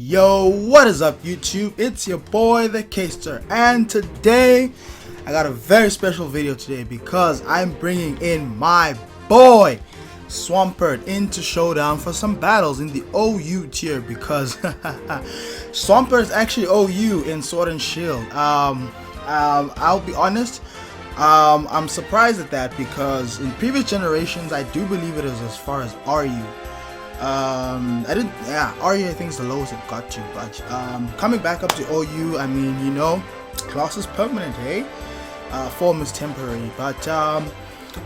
Yo, what is up YouTube? It's your boy the Caster, and today I got a very special video today because I'm bringing in my boy Swampert into Showdown for some battles in the OU tier because Swampert is actually OU in Sword and Shield. I'll be honest, I'm surprised at that because in previous generations I do believe it is as far as RU. RU I think is the lowest it got to, but coming back up to OU, I mean, you know, class is permanent, hey? Form is temporary, but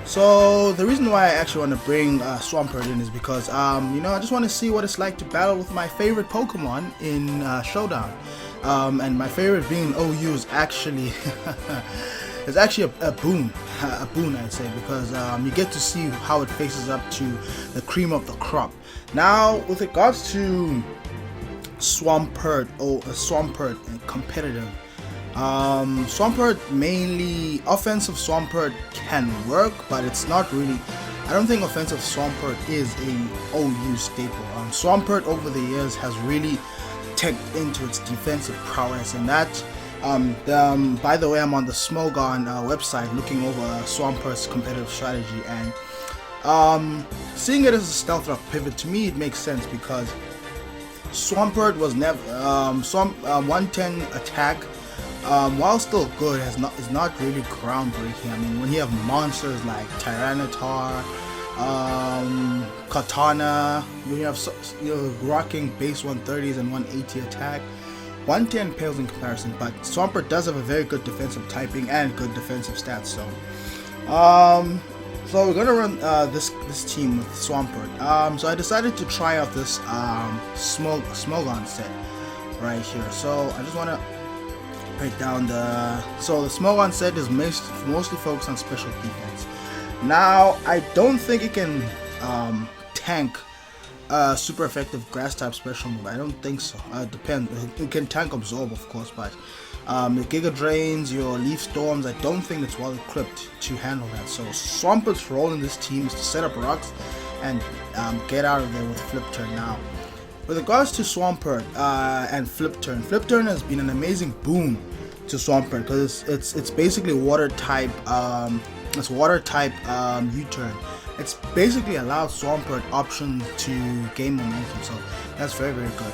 so the reason why I actually want to bring Swampert in is because you know, I just want to see what it's like to battle with my favorite Pokemon in Showdown, and my favorite being OU is actually it's actually a boon I'd say, because you get to see how it faces up to the cream of the crop. Now, with regards to Swampert and competitive, Swampert mainly offensive Swampert can work, but it's not really. I don't think offensive Swampert is a OU staple. Swampert over the years has really teched into its defensive prowess, and that. By the way, I'm on the Smogon website looking over Swampert's competitive strategy, and seeing it as a stealth rock pivot, to me it makes sense because Swampert was never 110 attack, while still good, is not really groundbreaking. I mean, when you have monsters like Tyranitar, Katana, when you have rocking base 130s and 180 attack, 110 pales in comparison, but Swampert does have a very good defensive typing and good defensive stats. So we're gonna run this team with Swampert. So I decided to try out this Smogon set right here. So I just want to break down the Smogon set is mostly focused on special defense. Now I don't think it can tank super effective grass type special move. I don't think so. Depends. It can tank absorb, of course, but your Giga Drains, your Leaf Storms, I don't think it's well equipped to handle that. So Swampert's role in this team is to set up rocks and get out of there with Flip Turn. Now, with regards to Swampert and Flip Turn has been an amazing boon to Swampert because it's basically water type. It's water type U-turn. It's basically allowed Swampert option to gain momentum, so that's very, very good.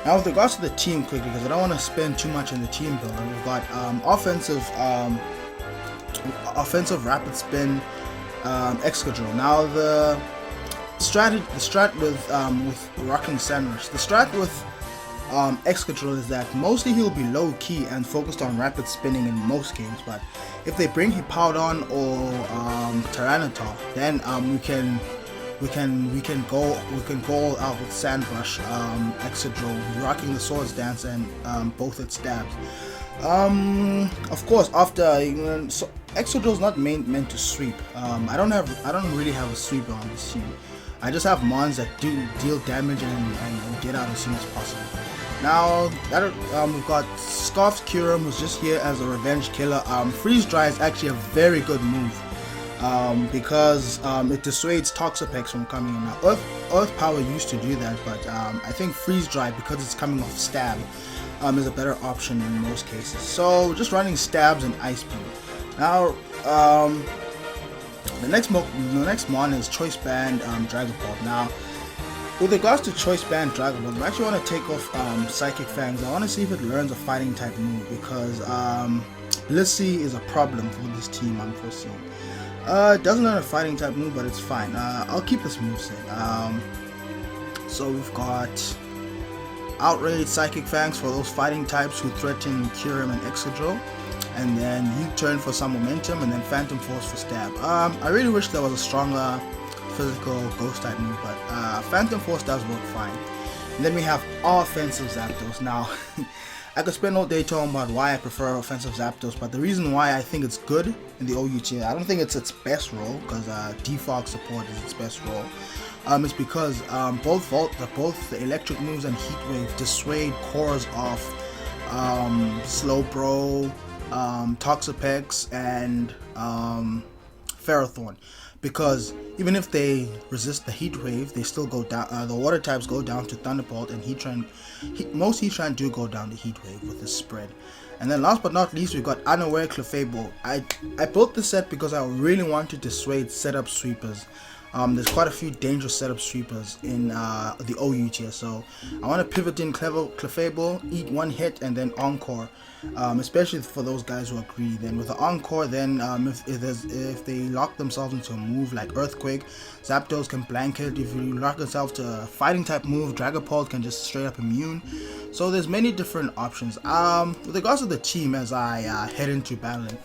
Now, with regards to the team quickly, because I don't want to spend too much on the team builder, we've got offensive rapid spin, Excadrill. Now the strat with rocking Sandrush, the strat with Excadrill is that mostly he'll be low key and focused on rapid spinning in most games, but if they bring Hippowdon or Tyranitar, then we can go out with Sandrush, Excadrill, rocking the Swords Dance and both its stabs. Of course, after Excadrill is not meant to sweep. I don't really have a sweeper on this team. I just have mons that do deal damage and get out as soon as possible. Now, we've got Scoff's Kyurem, who's just here as a revenge killer. Freeze Dry is actually a very good move because it dissuades Toxapex from coming in. Now, Earth Power used to do that, but I think Freeze Dry, because it's coming off Stab, is a better option in most cases. So, just running Stabs and Ice Beam. Now, the next mon is Choice Band Dragon Ball. Now, with regards to Choice Band Dragon Ball, I actually want to take off Psychic Fangs. I want to see if it learns a fighting type move because Blissey is a problem for this team, I'm foreseeing. It doesn't learn a fighting type move, but it's fine. I'll keep this moveset. So we've got Outrage, Psychic Fangs for those fighting types who threaten Kyurem and Excadrill, and then U-turn for some momentum, and then Phantom Force for stab. I really wish there was a stronger physical ghost type move, but Phantom Force does work fine. And then we have offensive Zapdos. Now, I could spend all day talking about why I prefer offensive Zapdos, but the reason why I think it's good in the OU tier, I don't think it's its best role, because defog support is its best role. It's because both the electric moves and Heat Wave dissuade cores of Slowbro, Toxapex, and Ferrothorn, because even if they resist the heat wave, they still go down. The water types go down to Thunderbolt, and most Heatran do go down the heat wave with this spread. And then last but not least, we've got Unaware Clefable. I built this set because I really want to dissuade setup sweepers. There's quite a few dangerous setup sweepers in the OU tier, so I want to pivot in Clefable, eat one hit, and then Encore, especially for those guys who are greedy. Then with the Encore, then if they lock themselves into a move like Earthquake, Zapdos can blanket. If you lock yourself to a fighting type move, Dragapult can just straight up immune. So there's many different options. With regards to the team, as I head into battling,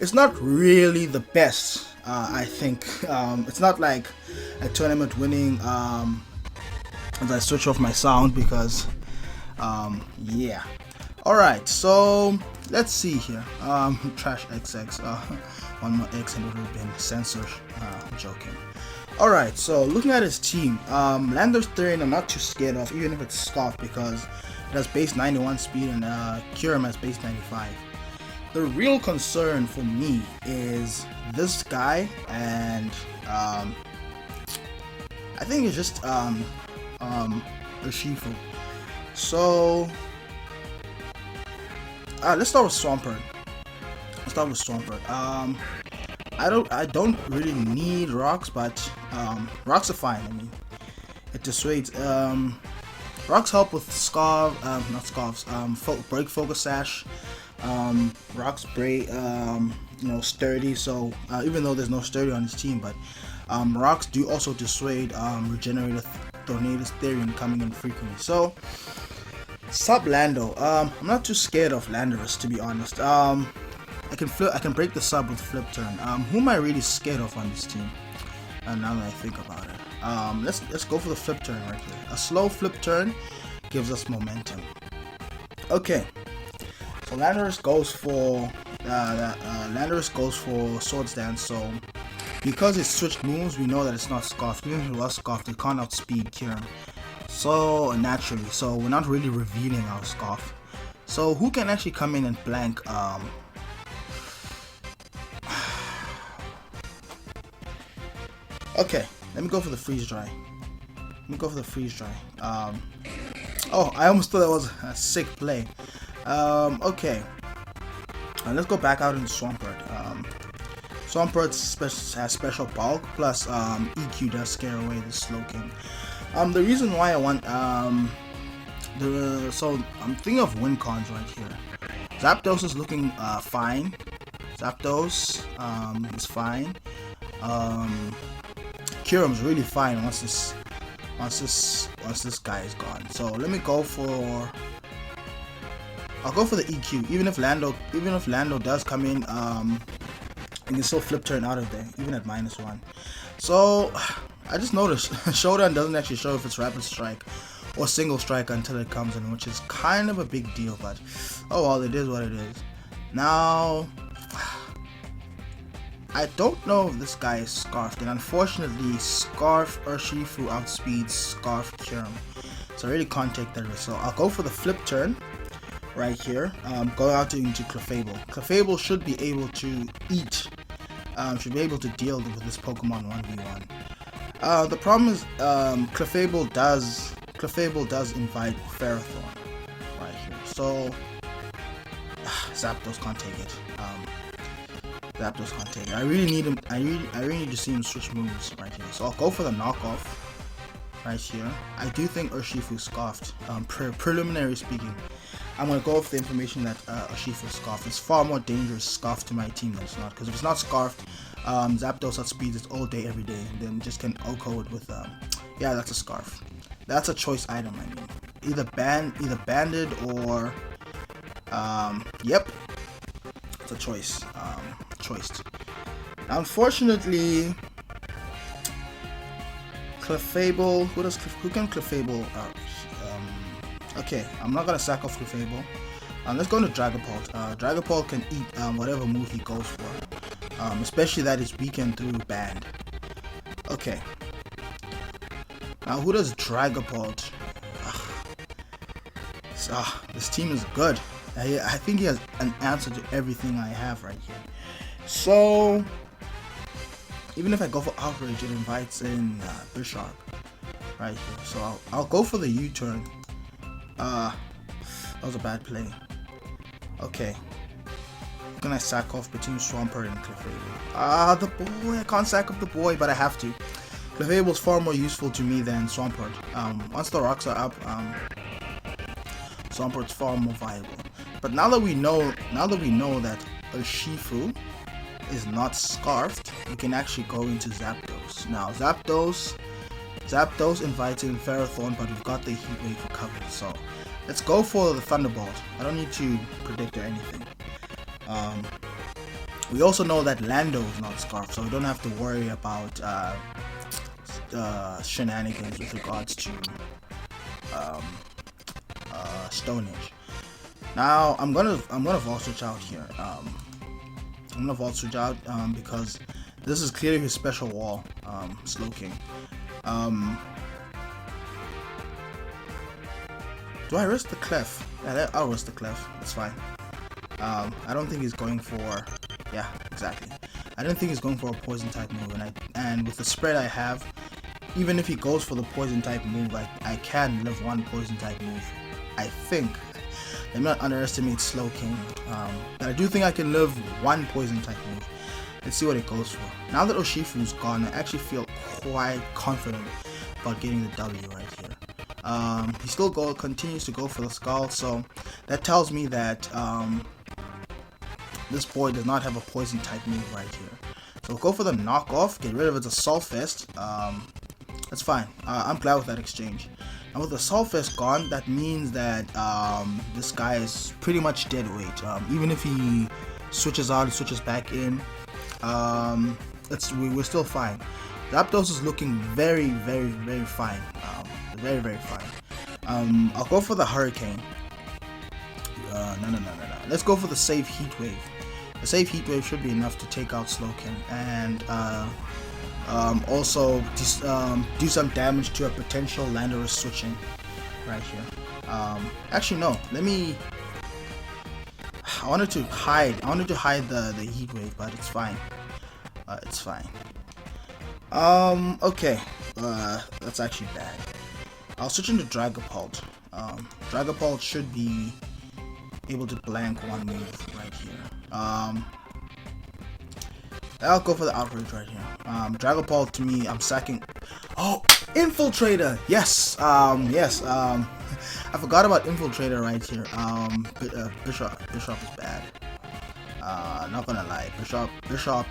it's not really the best. I think it's not like a tournament winning. As I switch off my sound because yeah. Alright, so let's see here. Trash XX. One more X and it would have been censored. Joking. Alright, so looking at his team, Landorus Therian I'm not too scared of, even if it's Scoff, because it has base 91 speed and Kyurem has base 95. The real concern for me is this guy, and I think it's just Urshifu. So let's start with Swampert. I don't really need rocks, but rocks are fine. I mean, it dissuades. Rocks help with break, focus sash. Rocks break, sturdy. So even though there's no sturdy on his team, but rocks do also dissuade regenerated Tornadus Therian coming in frequently. So sub Lando. I'm not too scared of Landorus, to be honest. I can break the sub with flip turn. Who am I really scared of on this team? Now that I think about it, let's go for the flip turn right here. A slow flip turn gives us momentum. Okay, so Landorus goes for Swords Dance. So because it's switched moves, we know that it's not Scoffed. Even if it was Scoffed, it can't outspeed Kyurem. So naturally, so we're not really revealing our Scoff. So who can actually come in and blank? Okay, let me go for the freeze dry. Oh, I almost thought that was a sick play. Okay. Let's go back out into Swampert. Swampert has special bulk, plus EQ does scare away the Slowking. The reason why I want so I'm thinking of win cons right here. Zapdos is looking fine. Zapdos is fine. Kyurem's really fine once this guy is gone. So let me go for. I'll go for the EQ. Even if Lando does come in, you can still flip turn out of there, even at -1. So I just noticed Showdown doesn't actually show if it's Rapid Strike or Single Strike until it comes in, which is kind of a big deal. But oh well, it is what it is. Now I don't know if this guy is Scarfed, and unfortunately Scarf Urshifu outspeeds Scarf Kyurem, so I really can't take that risk. So I'll go for the flip turn right here. Go out into Clefable. Clefable should be able to eat, should be able to deal with this Pokemon 1v1. The problem is Clefable does invite Ferrothorn right here, so Zapdos can't take it. Zapdos can't take it. I really need him. I really need to see him switch moves right here. So I'll go for the knockoff right here. I do think Urshifu Scoffed. Preliminary speaking, I'm gonna go off the information that Urshifu Scoffed. It's far more dangerous Scoffed to my team than it's not. Because if it's not Scarfed, Zapdos outspeeds it all day, every day, and then just can OHKO it with yeah, that's a Scarf. That's a choice item. I mean, either banded or yep. It's a choice. Choiced. Now, unfortunately, Clefable. Who can Clefable? Okay, I'm not gonna sack off Clefable. Let's go into Dragapult. Dragapult can eat whatever move he goes for, especially that is weakened through Band. Okay. Now, who does Dragapult? This team is good. I think he has an answer to everything I have right here. So, even if I go for Outrage, it invites in Bishop right here. So I'll go for the U-turn. That was a bad play. Okay. Can I sack off between Swampert and Clefable? The boy. I can't sack off the boy, but I have to. Clefable's far more useful to me than Swampert. Once the rocks are up, Swampert's far more viable. But now that we know that Urshifu is not scarfed, we can actually go into Zapdos. Now Zapdos invites in Ferrothorn, but we've got the Heat Wave for cover. So let's go for the Thunderbolt. I don't need to predict or anything. We also know that Lando is not scarfed, so we don't have to worry about shenanigans with regards to Stone Age. Now I'm gonna Volt Switch out here. I'm gonna Volt Switch out because this is clearly his special wall, Slowking. Do I risk the Clef? Yeah, I'll risk the Clef. That's fine. I don't think he's going for. Yeah, exactly. I don't think he's going for a Poison type move, and with the spread I have, even if he goes for the Poison type move, I can live one Poison type move. I think. Let me not underestimate Slowking, but I do think I can live one Poison type move. Let's see what it goes for. Now that Urshifu's gone, I actually feel quite confident about getting the W right here. He still continues to go for the Skull, so that tells me that this boy does not have a Poison type move right here. So we'll go for the knockoff, get rid of its Assault Fist. That's fine. I'm glad with that exchange. And with the Assault Fist gone, that means that this guy is pretty much dead weight. Even if he switches out and switches back in, we're still fine. Zapdos is looking very, very, very fine. Very, very fine. I'll go for the Hurricane. No. Let's go for the Save Heat Wave. The Save Heat Wave should be enough to take out Slowking and also do some damage to a potential Landorus switching right here. Actually, no. I wanted to hide the Heat Wave, but it's fine. It's fine. Okay. That's actually bad. I'll switch into Dragapult. Dragapult should be able to blank one move right here. I'll go for the Outrage right here. Dragapult, to me, I'm sacking. Oh, Infiltrator! Yes! Yes. I forgot about Infiltrator right here. Bishop is bad. Not gonna lie. Bishop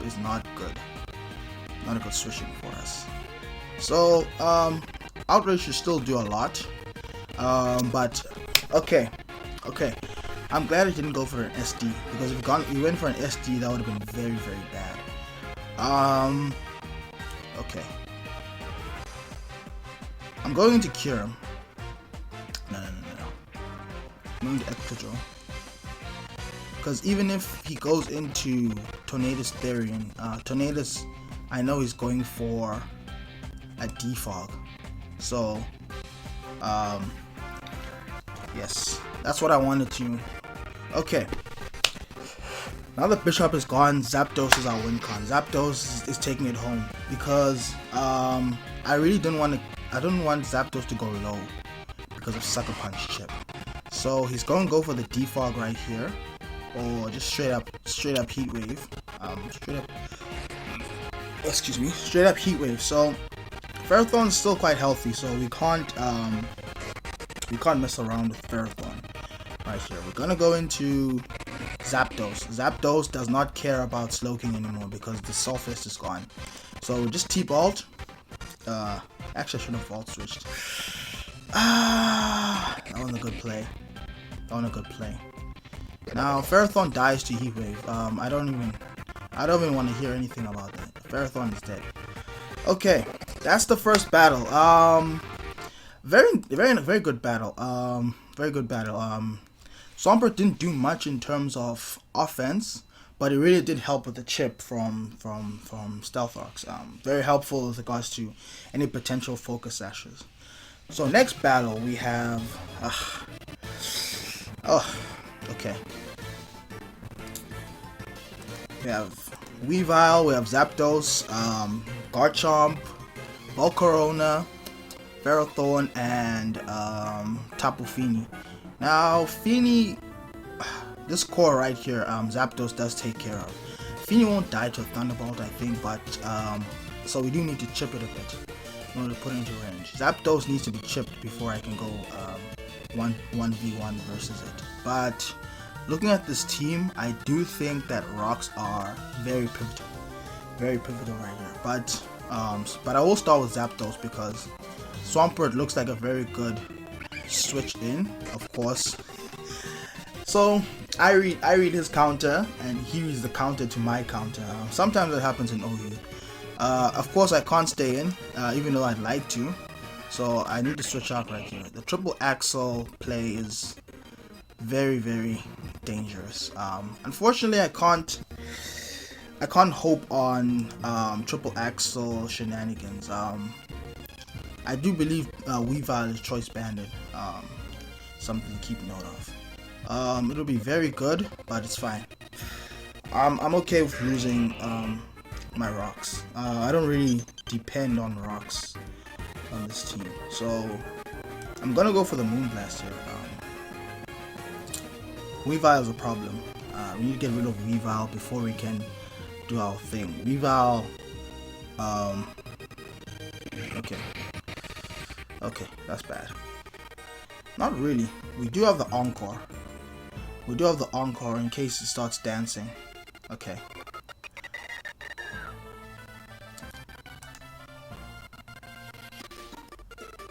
is not good. Not a good switching for us. So, Outrage should still do a lot. But, okay. I'm glad I didn't go for an SD, because if we went for an SD, that would have been very, very bad. Okay. I'm going into Cure. No. I'm going to Ectodro. Because even if he goes into Tornadus Therian, Tornadus, I know he's going for a Defog. So, yes, that's what I wanted to. Okay. Now that Bishop is gone, Zapdos is our win con. Zapdos is taking it home because I really didn't want Zapdos to go low because of Sucker Punch chip. So he's going to go for the Defog right here, or just straight up Heat Wave. Straight up Heat Wave. So Ferrothorn is still quite healthy, so we can't mess around with Ferrothorn right here. We're gonna go into Zapdos. Zapdos does not care about Slowking anymore because the Sulfist is gone. So just T-Bolt. Actually, I should have Volt switched. That wasn't a good play. Now Ferrothorn dies to Heat Wave. I don't even want to hear anything about that. Ferrothorn is dead. Okay, that's the first battle. Very good battle. Swampert didn't do much in terms of offense, but it really did help with the chip from Stealth Rocks. Very helpful with regards to any potential focus sashes. So next battle we have. Okay. We have Weavile, we have Zapdos, Garchomp, Volcarona, Ferrothorn, and Tapu Fini. Now, Fini, this core right here, Zapdos does take care of. Fini won't die to a Thunderbolt, I think, but so we do need to chip it a bit in order to put it into range. Zapdos needs to be chipped before I can go 1v1 versus it. But looking at this team, I do think that rocks are very pivotal right here. But I will start with Zapdos because Swampert looks like a very good switch in, of course. So I read his counter, and he reads the counter to my counter. Sometimes it happens in OU. Of course, I can't stay in, even though I'd like to. So I need to switch out right here. The triple axle play is very dangerous. Unfortunately, I can't hope on triple axle shenanigans. I do believe Weavile is choice banded. Something to keep note of. It'll be very good, but it's fine. I'm okay with losing my rocks. I don't really depend on rocks on this team, so I'm gonna go for the Moonblast here. Weavile is a problem. We need to get rid of Weavile before we can do our thing. Weavile, okay, that's bad. Not really. We do have the Encore. We do have the Encore in case it starts dancing. Okay.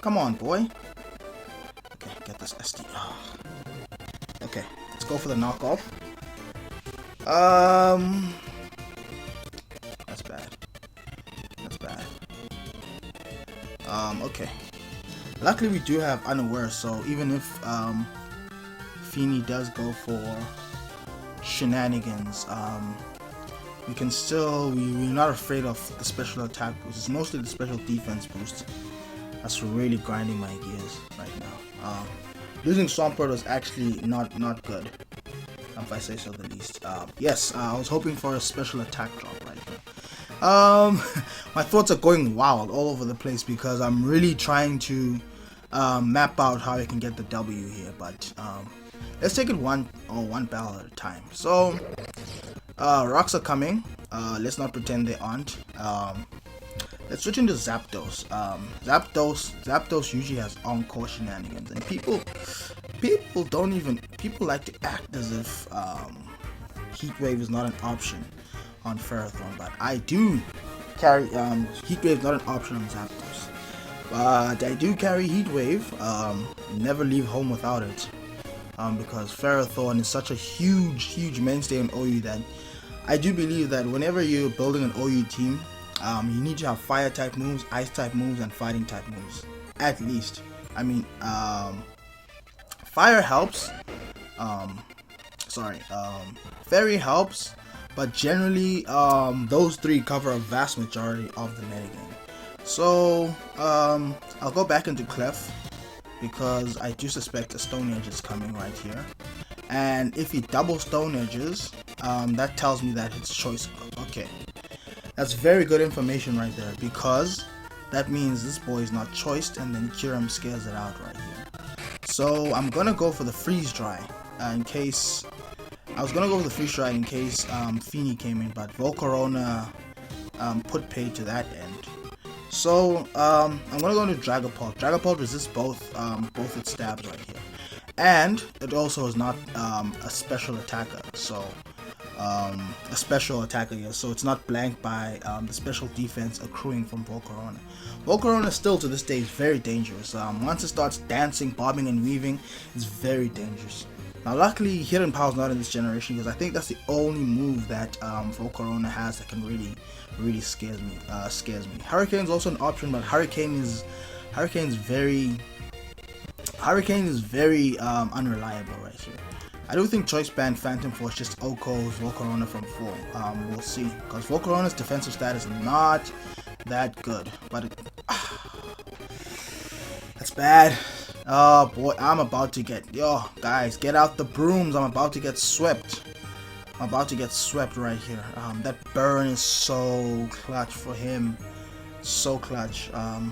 Come on, boy. Okay, get this SD. Oh. Okay, let's go for the knockoff. That's bad. That's bad. Okay. Luckily we do have Unaware, so even if Fini does go for shenanigans, we can still, we're not afraid of the special attack boost. It's mostly the special defense boost that's really grinding my gears right now. Losing Swampert was actually not good, if I say so the least. Yes, I was hoping for a special attack drop right here. My thoughts are going wild all over the place because I'm really trying to map out how I can get the W here, but let's take it one battle at a time. So rocks are coming. Let's not pretend they aren't. Let's switch into Zapdos. Zapdos usually has Encore shenanigans, and people like to act as if Heat Wave is not an option on Ferrothorn, but I do carry Heat Wave is not an option on Zapdos, but I do carry Heat Wave. Never leave home without it, because Ferrothorn is such a huge mainstay in OU that I do believe that whenever you're building an OU team, you need to have fire type moves, ice type moves, and fighting type moves, at least. I mean, fire helps, fairy helps, but generally those three cover a vast majority of the metagame. So I'll go back into Clef because I do suspect a Stone Edge is coming right here, and if he double Stone Edges, that tells me that it's choice. Okay, that's very good information right there, because that means this boy is not choiced, and then Kyurem scares it out right here. So I'm gonna go for the Freeze Dry in case Fini came in, but Volcarona put paid to that end. So I'm gonna go into Dragapult. Dragapult resists both its stabs right here, and it also is not a special attacker. So so it's not blanked by the special defense accruing from Volcarona. Volcarona still to this day is very dangerous. Once it starts dancing, bobbing, and weaving, it's very dangerous. Now luckily Hidden Power is not in this generation, because I think that's the only move that Volcarona has that can really scares me. Hurricane is also an option, but Hurricane is very unreliable right here. I do think Choice Band Phantom Force just OHKOs Volcarona from full. We'll see, because Volcarona's defensive stat is not that good, but that's bad. Oh boy, I'm about to get, guys, get out the brooms. I'm about to get swept. I'm about to get swept right here. That burn is so clutch for him. So clutch. I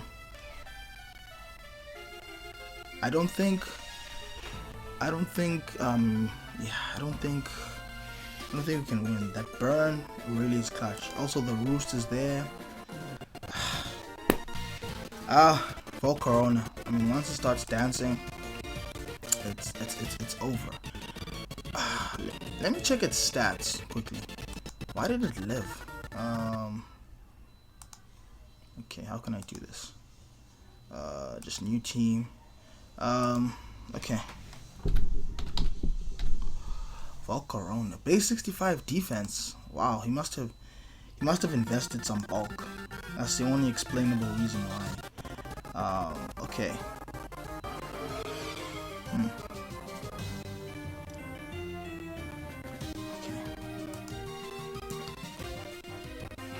don't think we can win. That burn really is clutch. Also, the roost is there. For Corona. I mean, once it starts dancing, it's over. Let me check its stats quickly. Why did it live? Okay, how can I do this? Just new team. Okay. Corona. Base 65 defense. Wow, he must have invested some bulk. That's the only explainable reason why. Okay.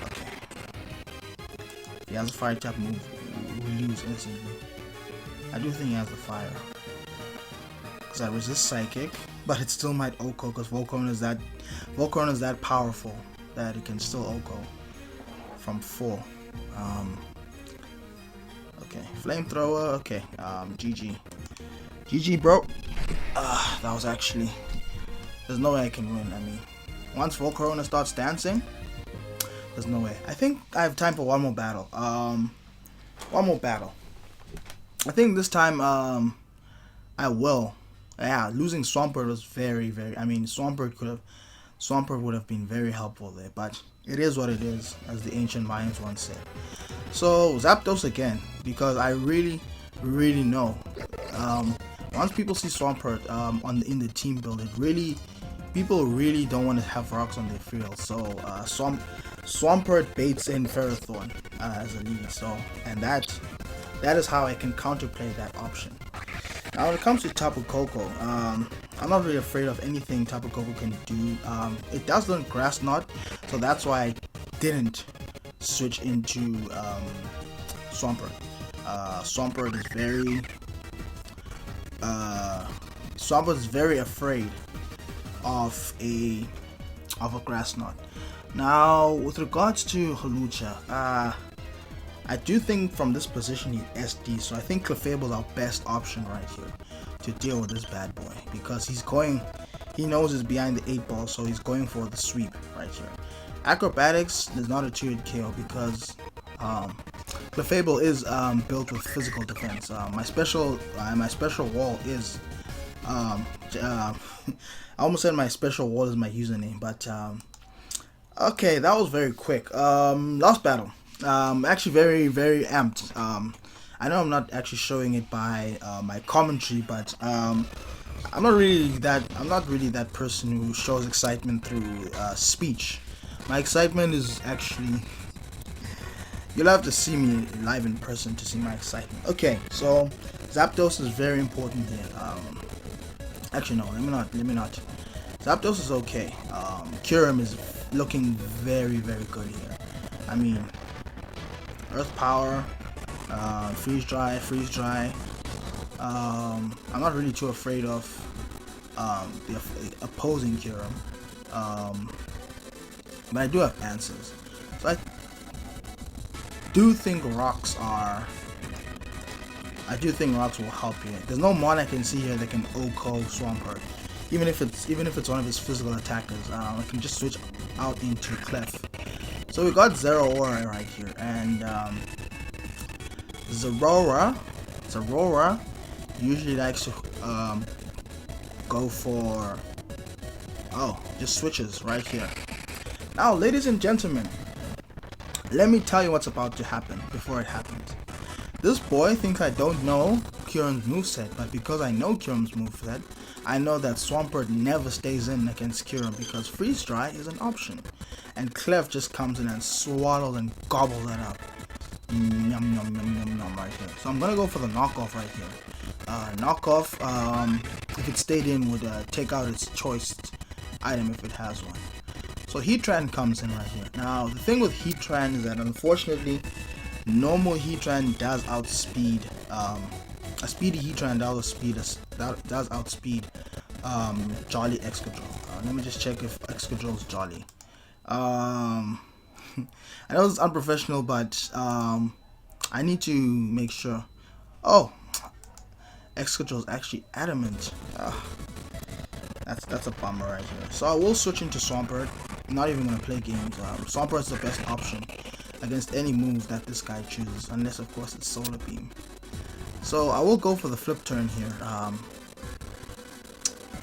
Okay. If he has a fire type move, we'll lose instantly. I do think he has the fire. Because I resist psychic, but it still might OHKO because Volcarona is that powerful that it can still OHKO from 4. Okay, flamethrower. Okay, GG, bro. That was actually. There's no way I can win. I mean, once Volcarona starts dancing, there's no way. I think I have time for one more battle. One more battle. I think this time, I will. Yeah, losing Swampert was very. I mean, Swampert would have been very helpful there, but it is what it is, as the ancient Mayans once said. So Zapdos again, because I really know. Once people see Swampert in the team build, people really don't want to have rocks on their field. So Swampert baits in Ferrothorn as a lead. So that is how I can counterplay that option. Now when it comes to Tapu Koko, I'm not really afraid of anything Tapu Koko can do. It does learn Grass Knot, so that's why I didn't switch into Swampert. Swampert is very afraid of a Grass Knot. Now with regards to Hawlucha, I do think from this position he's SD, so I think Clefable is our best option right here to deal with this bad boy, because he knows he's behind the 8 ball, so he's going for the sweep right here. Acrobatics is not a 2-hit KO because Clefable is built with physical defense. My special wall is I almost said my special wall is my username, but okay, that was very quick. Last battle. Actually very amped. I know I'm not actually showing it by my commentary, but I'm not really that person who shows excitement through speech. My excitement is actually, you'll have to see me live in person to see my excitement. Okay, so Zapdos is very important here. Actually no, let me not. Zapdos is okay. Kyurem is looking very good here. I mean, Earth Power, Freeze Dry. I'm not really too afraid of the opposing Kyurem, but I do have answers. So I do think rocks will help here. There's no mon I can see here that can OHKO Swampert. Even if it's one of his physical attackers, I can just switch out into Clef. So we got Zeraora right here, and Zeraora usually likes to go for just switches right here. Now, ladies and gentlemen, let me tell you what's about to happen before it happens. This boy thinks I don't know Kyurem's moveset, but because I know Kyurem's moveset, I know that Swampert never stays in against Kyurem because Freeze Dry is an option. And Clef just comes in and swallows and gobbles it up. Yum yum right here. So I'm gonna go for the knockoff right here. Knockoff, if it stayed in, would take out its choice item if it has one. So Heatran comes in right here. Now the thing with Heatran is that unfortunately, normal Heatran does outspeed. A speedy Heatran does outspeed Jolly Excadrill. Let me just check if Excadrill is jolly. I know it's unprofessional, but I need to make sure. Oh, Excadrill is actually adamant. That's a bummer right here. So I will switch into Swampert. I'm not even gonna play games. Swampert is the best option against any move that this guy chooses, unless of course it's Solar Beam. So I will go for the flip turn here.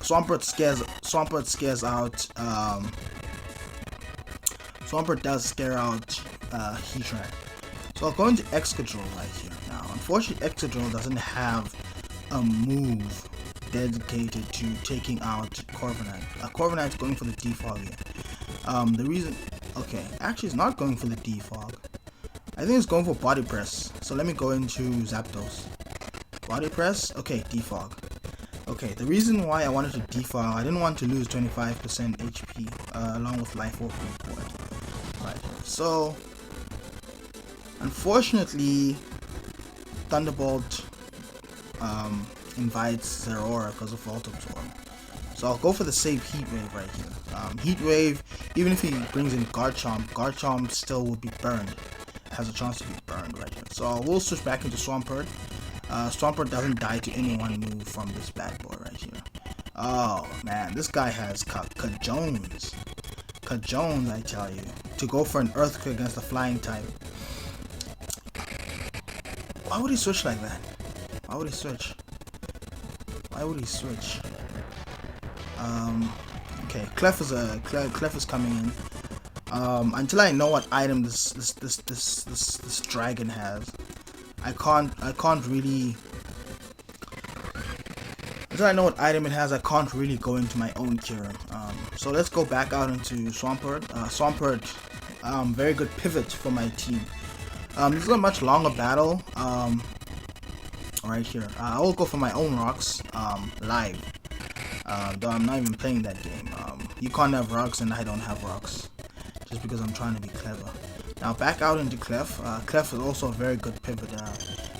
Swampert scares out. Swampert does scare out Heatran. So I'll go into Excadrill right here. Now, unfortunately, Excadrill doesn't have a move dedicated to taking out Corviknight. Corviknight's going for the defog here. The reason, okay, actually it's not going for the defog. I think it's going for body press. So let me go into Zapdos. Body press, okay, defog. Okay, the reason why I wanted to defog, I didn't want to lose 25% HP along with life orb report. Right, so unfortunately, Thunderbolt invites Zeraora because of Volt Absorb. So I'll go for the safe Heat Wave right here. Heat Wave, even if he brings in Garchomp still will be burned. Has a chance to be burned right here. So I will switch back into Swampert. Swampert doesn't die to any one move from this bad boy right here. Oh man, this guy has Cajones. Cajones, I tell you. To go for an Earthquake against a flying type. Why would he switch like that? Why would he switch? Why would he switch? Okay, Clef is coming in. Until I know what item this dragon has, I can't really. Until I know what item it has, I can't really go into my own cure. So let's go back out into Swampert. Swampert, very good pivot for my team. This is a much longer battle. Right here, I will go for my own rocks live. Though I'm not even playing that game. You can't have rocks and I don't have rocks. Just because I'm trying to be clever. Now back out into Clef. Clef is also a very good pivot.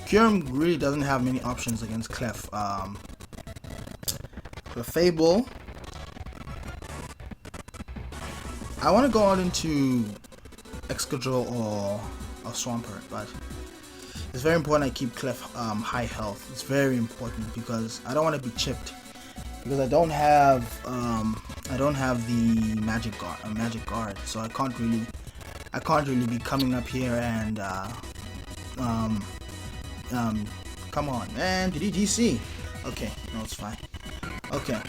Kyurem really doesn't have many options against Clef. Clefable. I want to go out into Excadrill or Swampert, but it's very important I keep Clef high health. It's very important because I don't want to be chipped. Because I don't have the magic guard, so I can't really be coming up here and come on, man, did he DC? Okay, no, it's fine. Okay,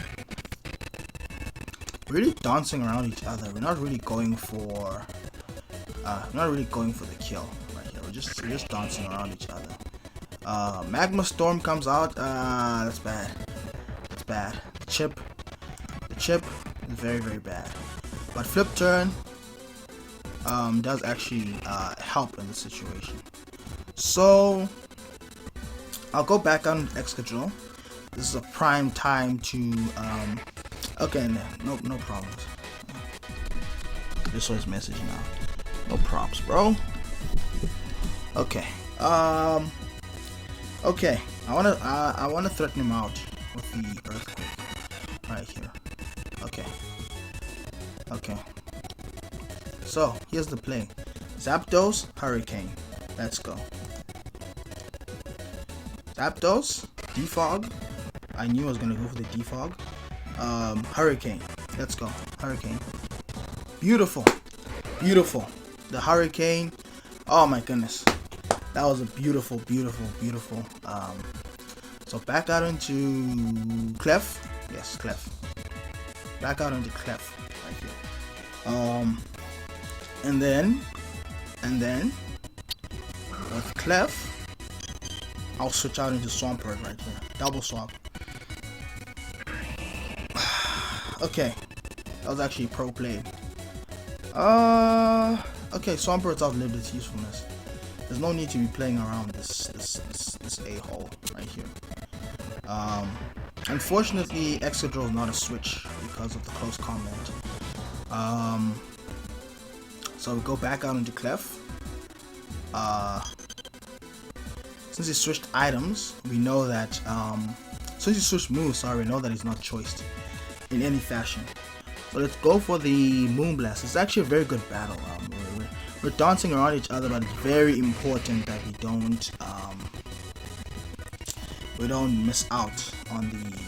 we're really dancing around each other. We're not really going for the kill right here. We're just dancing around each other. Magma Storm comes out. That's bad. Bad. The chip is very, very bad. But flip turn does actually help in the situation. So I'll go back on Excadrill. This is a prime time to okay, no problems. This was message now. No props, bro. Okay. Okay. I wanna threaten him out with the Earthquake right here. Okay. So here's the play. Zapdos, Hurricane. Let's go. Zapdos, Defog. I knew I was gonna go for the Defog. Hurricane. Let's go. Hurricane. Beautiful. The Hurricane. Oh my goodness. That was a beautiful. So back out into Clef. Yes, Clef. Back out into Clef right here. And then with Clef, I'll switch out into Swampert right here. Double swap. Okay, that was actually pro play. Okay, Swampert's outlived its usefulness. There's no need to be playing around this a-hole right here. Unfortunately, Excadrill is not a switch because of the close combat. So we go back out into Clef. Since he switched items, we know that since he switched moves, sorry, we know that he's not choiced in any fashion. So let's go for the Moonblast. It's actually a very good battle. We're dancing around each other, but it's very important that we don't miss out on the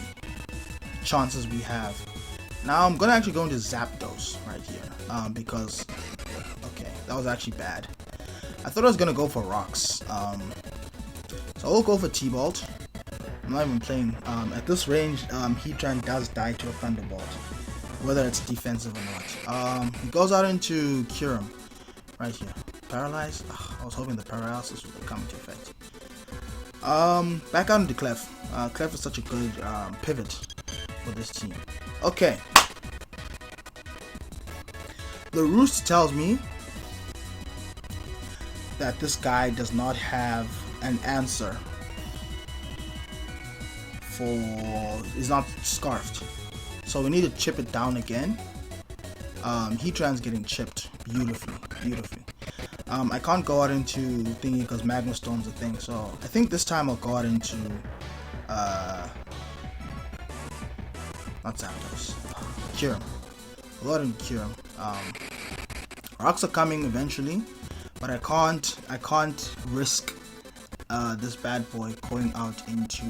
chances we have. Now I'm gonna actually go into Zapdos right here, because okay, that was actually bad. I thought I was gonna go for rocks. So I'll go for T-Bolt. I'm not even playing. At this range, Heatran does die to a Thunderbolt, whether it's defensive or not. He goes out into Kyurem right here. Paralyzed. I was hoping the paralysis would come into effect. Back out into Clef. Clef is such a good pivot for this team. Okay. The Roost tells me that this guy does not have an answer for... is not scarfed. So we need to chip it down again. Heatran's getting chipped beautifully. I can't go out into thingy because Magma Storm's a thing, so I think this time I'll go out into not Zapdos, Kyurem. I'll go out into Kyurem. Rocks are coming eventually, but I can't risk this bad boy going out into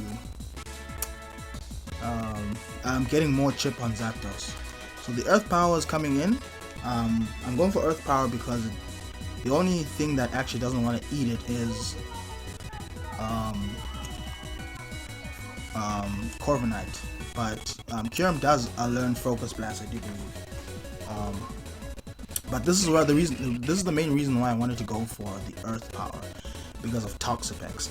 getting more chip on Zapdos. So the Earth Power is coming in. I'm going for Earth Power because the only thing that actually doesn't want to eat it is Corviknight. But Kyurem does learn Focus Blast, I do believe. But this is the main reason why I wanted to go for the Earth Power, because of Toxapex.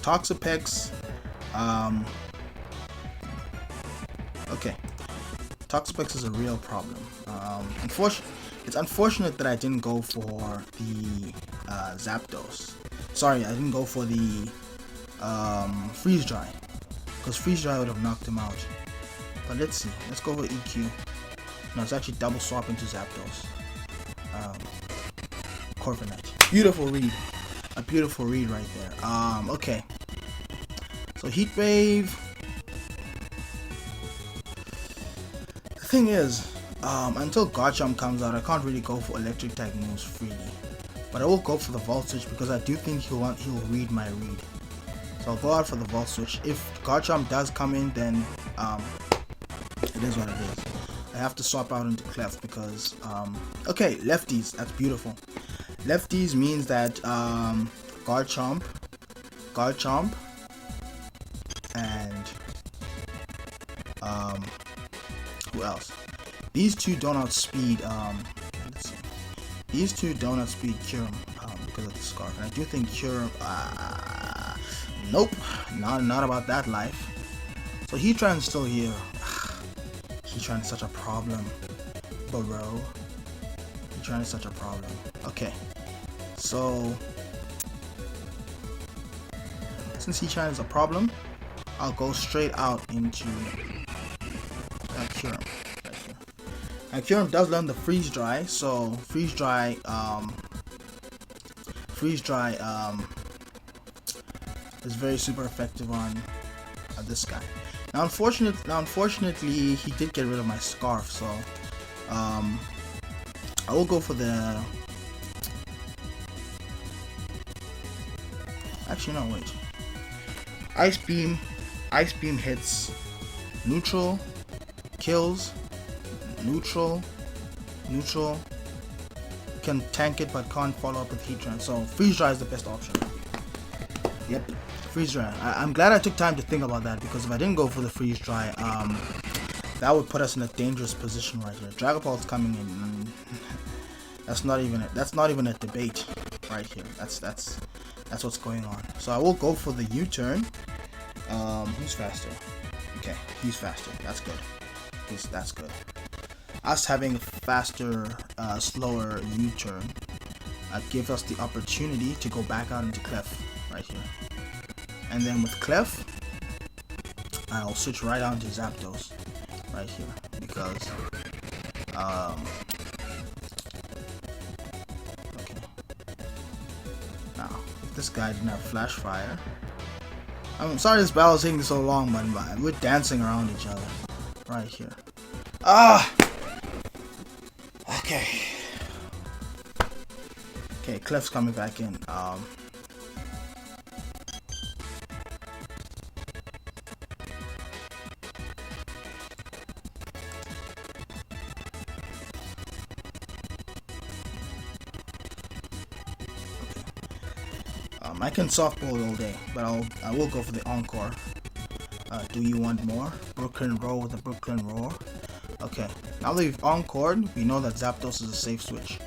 Okay. Toxapex is a real problem. It's unfortunate that I didn't go for the Zapdos. Sorry, I didn't go for the Freeze Dry, because Freeze Dry would have knocked him out. But let's see. Let's go for EQ. No, it's actually double swap into Zapdos. Corviknight. Beautiful read. A beautiful read right there. Okay. So Heat Wave. The thing is, until Garchomp comes out, I can't really go for electric type moves freely. But I will go for the Volt Switch because I do think he'll read my read. So I'll go out for the Volt Switch. If Garchomp does come in, then it is what it is. I have to swap out into Clef because okay, lefties, that's beautiful. Lefties means that Garchomp, and who else? These two don't outspeed let's see. These two don't outspeed Kyurem because of the Scarf. And I do think Kyurem nope, not about that life. So Heatran's still here. Heatran is such a problem, bro. Heatran is such a problem. Okay, so since Heatran is a problem, I'll go straight out into Kyurem. And Kyurem does learn the Freeze Dry, so Freeze Dry is very super effective on this guy. Now unfortunately, he did get rid of my Scarf, so I will go for the... Actually, no, wait. Ice Beam hits neutral, kills, neutral, can tank it but can't follow up with Heatran. So Freeze Dry is the best option. Yep, Freeze Dry. I'm glad I took time to think about that, because if I didn't go for the Freeze Dry, that would put us in a dangerous position right here. Dragapult's coming in. That's not even a debate right here. That's what's going on. So I will go for the U-turn. Who's faster? Okay, he's faster. That's good. That's good. Us having a faster, slower U-turn gives us the opportunity to go back out into Clef right here. And then with Clef, I'll switch right on to Zapdos right here, because okay. Now, if this guy didn't have Flash Fire, I'm sorry this battle is taking so long, but we're dancing around each other right here. Okay. Okay, Cliff's coming back in. I can softball all day, but I will go for the encore. Do you want more? Brooklyn Roar with a Brooklyn Roar. Okay, now that we've encored, we know that Zapdos is a safe switch.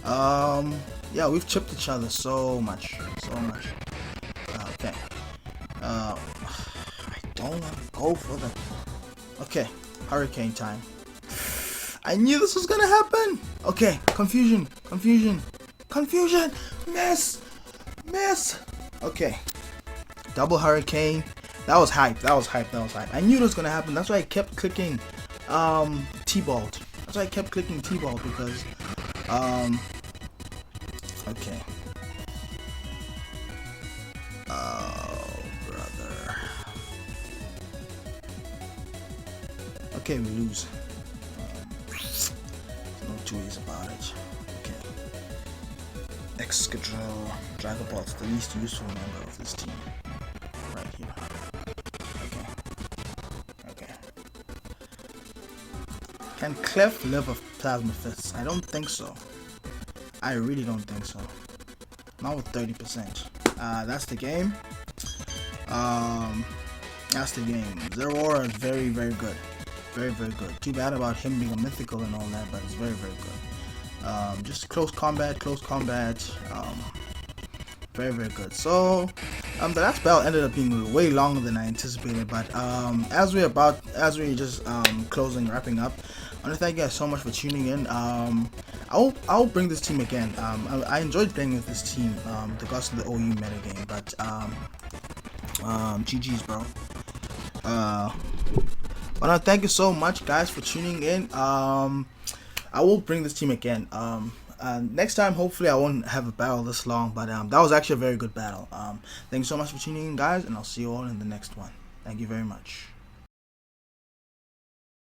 Yeah, we've chipped each other so much. Okay. I don't want to go for the... Okay, Hurricane time. I knew this was gonna happen! Okay, confusion. Miss! Okay. Double Hurricane. That was hype. I knew it was gonna happen. That's why I kept clicking T-Balled. Because okay. Oh brother. Okay, we lose. No two ways about it. Okay. Excadrill, Dragon Ball's the least useful member of this team. Right here. Okay. Can Clef live off Plasma Fists? I don't think so. I really don't think so. Not with 30%. That's the game. Zeraora is very, very good. Very, very good. Too bad about him being a mythical and all that, but it's very, very good. Just close combat. Very, very good. So, the last battle ended up being way longer than I anticipated, but as we're just wrapping up, I want to thank you guys so much for tuning in. I'll bring this team again. I enjoyed playing with this team, regards to the OU metagame, but GG's, bro. But thank you so much, guys, for tuning in. I will bring this team again. Next time, hopefully, I won't have a battle this long, but that was actually a very good battle. Thank you so much for tuning in, guys, and I'll see you all in the next one. Thank you very much.